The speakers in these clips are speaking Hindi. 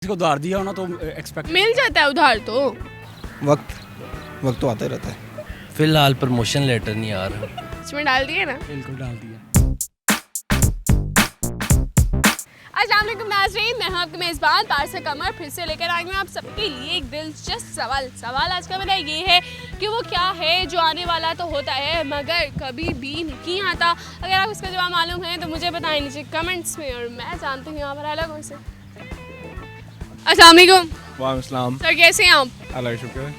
किसी को उधार दिया हो ना तो एक्सपेक्ट मिल जाता है उधार तो। वक्त तो आता ही रहता है। फिलहाल प्रमोशन लेटर नहीं आ रहा। इसमें डाल दिए ना। बिल्कुल डाल दिया। अस्सलाम वालेकुम नाज़रीन, मैं हूं आपकी मेज़बान पारसा कमर, फिर से लेकर आई हूं आप सबके लिए एक दिलचस्प सवाल आज का मेरा ये है कि वो क्या है जो आने वाला तो होता है मगर कभी भी नहीं आता। अगर आप इसका जवाब मालूम है तो मुझे बताएं नीचे कमेंट्स में, और मैं जानती हूँ यहाँ पर अलग से। अस्सलाम वालेकुम। वालेकुम सर, कैसे हैं आप? अल्लाह का शुक्र है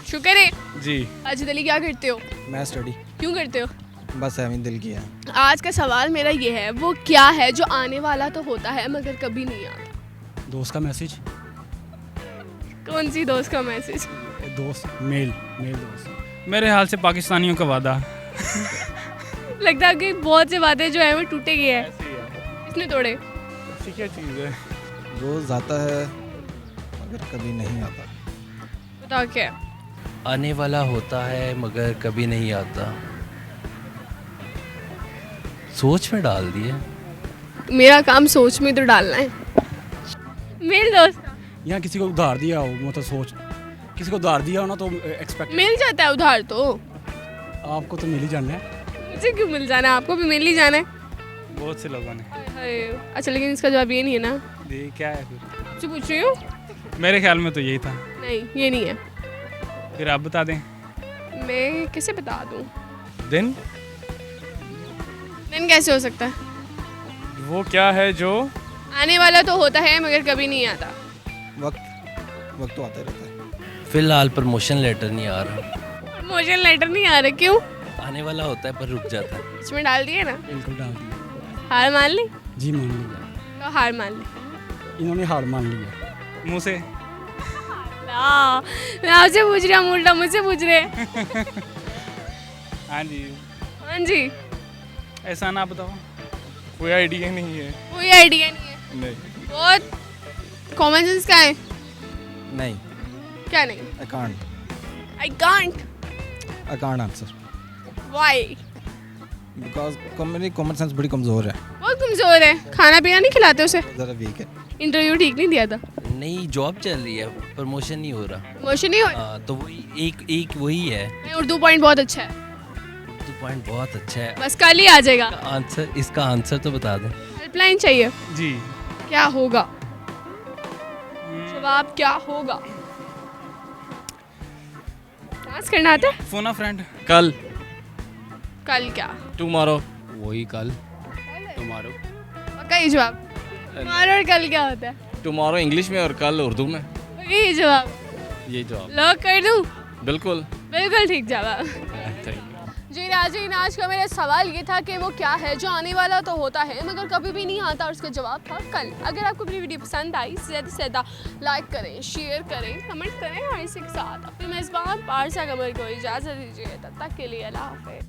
शुक्र है। जी। अजीत अली, क्या करते हो? मैं स्टडी क्यों करते हो? बस है दिल की है। आज का सवाल मेरा ये है, वो क्या है जो आने वाला तो होता है मगर कभी नहीं आता? दोस्त का मैसेज। कौन सी दोस्त का मैसेज? दोस्त मेल दोस्त। मेरे हाल से पाकिस्तानियों का वादा लगता है कि बहुत से वादे जो है वो टूटे गए हैं। ऐसे ही है। इसने तोड़े। ऐसी क्या चीज़ है? रोज आता है मगर कभी नहीं आता। बताओ क्या है? आने वाला होता है मगर कभी नहीं आता। सोच में डाल दिए। मेरा काम सोच में तो डालना है। मेरे दोस्त का यहाँ किसी को उधार दिया हो, मतलब सोच किसी को उधार दिया हो ना तो एक्सपेक्ट मिल जाता है उधार तो। आपको तो मिल ही जाना है। मुझे क्यों मिल जाना है? आपको भी मिल ही जाना है। बहुत से लोगों ने। हाय हाय। अच्छा, लेकिन इसका जवाब ये नहीं है ना। ये क्या है फिर? आपसे पूछ रही हूँ। मेरे ख्याल में तो यही था। नहीं, ये नहीं है। फिर आप बता दें। मैं किसे बता दूँ? दिन दिन कैसे हो सकता है? वो क्या है जो आने वाला तो होता है मगर कभी नहीं आता। वक्त तो आता ही रहता है। फिलहाल प्रमोशन लेटर नहीं आ रहा। प्रमोशन लेटर नहीं आ रहा, क्यों? आने वाला होता है पर रुक जाता है। इसमें डाल दिए ना। बिल्कुल डाल दिया। हार मान ली जी मान लिया। तो हार मान ली इन्होंने हार मान लिया। मुँह से ना। मैं आपसे पूछ रही हूँ, उल्टा मुझसे पूछ रहे हैं। हाँ जी। हाँ जी। ऐसा ना बताओ, कोई आइडिया नहीं है। कोई आइडिया नहीं है। नहीं। बहुत कॉमन सेंस का है। नहीं, क्या नहीं? I I can't answer why? Because मेरी कॉमन सेंस बड़ी कमज़ोर है। बहुत कमजोर है। खाना पीना नहीं खिलाते उसे? ज़रा वीक है। इंटरव्यू ठीक नहीं दिया था। नई जॉब चल रही है, प्रमोशन नहीं हो रहा। प्रमोशन नहीं हुआ। हाँ, तो वही एक वही है। नहीं, उर्दू पॉइंट बहुत अच्छा है। तो पॉइंट बहुत अच्छा है। बस कल ही आ जाएगा। इसका आंसर तो बता दें। हेल्पलाइन चाहिए। जी। क्या होगा जवाब? क्या होगा? डांस करना आता है? फोन अ फ्रेंड। कल कल क्या? टुमारो वही कल टुमारो पक्का ये जवाब? तुम्हारा और कल क्या होता है? टुमारो इंग्लिश में और कल उर्दू में। पक्का ये जवाब? ये जवाब लॉक कर दूं? बिल्कुल। बिल्कुल ठीक जवाब। Thank you. जी नाज़रीन, आज का मेरा सवाल ये था कि वो क्या है जो आने वाला तो होता है मगर कभी भी नहीं आता, और उसका जवाब था कल। अगर आपको मेरी वीडियो पसंद आई, ज़्यादा से ज़्यादा लाइक करें, शेयर करें, कमेंट करें, और इसी के साथ अपने मेज़बान पारसा कमर को इजाज़त दीजिए। तब तक के लिए अल्लाह हाफ़िज़।